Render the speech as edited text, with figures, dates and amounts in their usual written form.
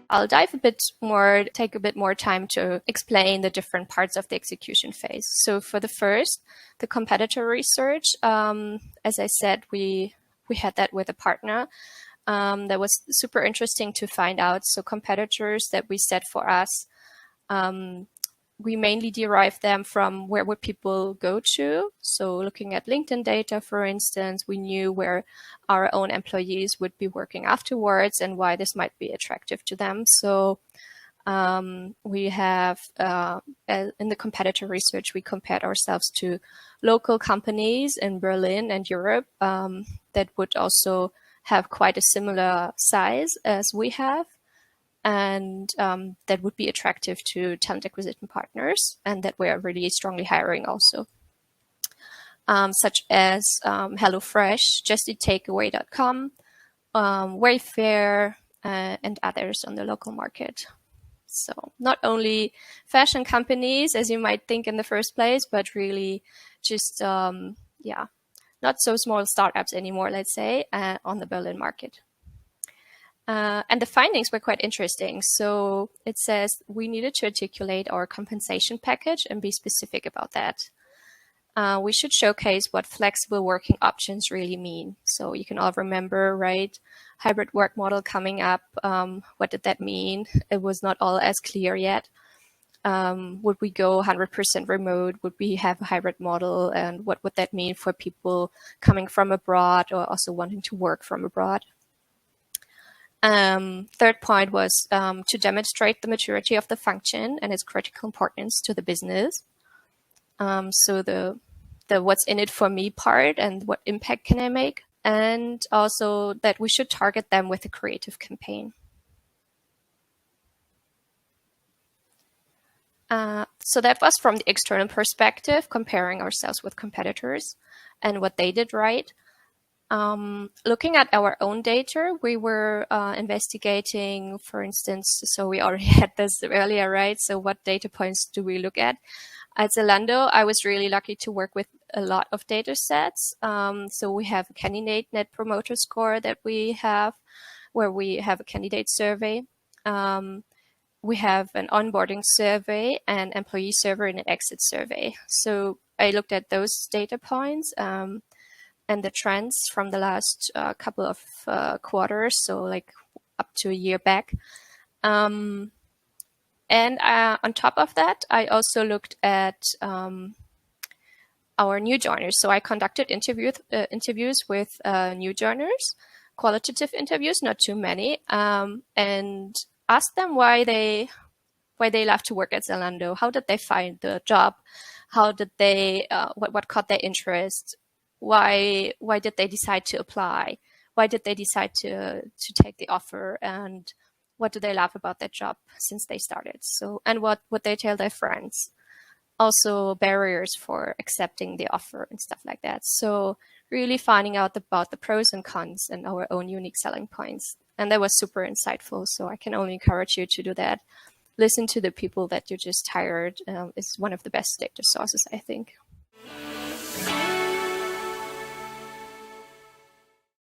I'll take a bit more time to explain the different parts of the execution phase. So for the first, the competitor research, as I said, we had that with a partner. That was super interesting to find out. So competitors that we set for us, we mainly derive them from where would people go to. So looking at LinkedIn data, for instance, we knew where our own employees would be working afterwards and why this might be attractive to them. So we have, in the competitor research, we compared ourselves to local companies in Berlin and Europe that would also have quite a similar size as we have. And that would be attractive to talent acquisition partners, and that we're really strongly hiring also, such as HelloFresh, JustEatTakeaway.com, Wayfair, and others on the local market. So not only fashion companies, as you might think in the first place, but really just, not so small startups anymore, let's say, on the Berlin market. And the findings were quite interesting. So it says we needed to articulate our compensation package and be specific about that. We should showcase what flexible working options really mean. So you can all remember, right? Hybrid work model coming up. What did that mean? It was not all as clear yet. Would we go 100% remote? Would we have a hybrid model? And what would that mean for people coming from abroad or also wanting to work from abroad? Third point was to demonstrate the maturity of the function and its critical importance to the business. So the what's in it for me part and what impact can I make, and also that we should target them with a creative campaign. So that was from the external perspective, comparing ourselves with competitors and what they did right. Looking at our own data, we were investigating, for instance, so we already had this earlier, right? So what data points do we look at? At Zalando, I was really lucky to work with a lot of data sets. So we have a candidate net promoter score that we have, where we have a candidate survey. We have an onboarding survey, an employee survey, and an exit survey. So I looked at those data points and the trends from the last couple of quarters, so like up to a year back. And on top of that, I also looked at our new joiners. So I conducted interviews with new joiners, qualitative interviews, not too many, and asked them why they love to work at Zalando. How did they find the job? How did they what caught their interest? Why did they decide to apply? Why did they decide to take the offer? And what do they love about that job since they started? So, and what would they tell their friends? Also barriers for accepting the offer and stuff like that. So really finding out about the pros and cons and our own unique selling points. And that was super insightful. So I can only encourage you to do that. Listen to the people that you just hired is one of the best data sources, I think.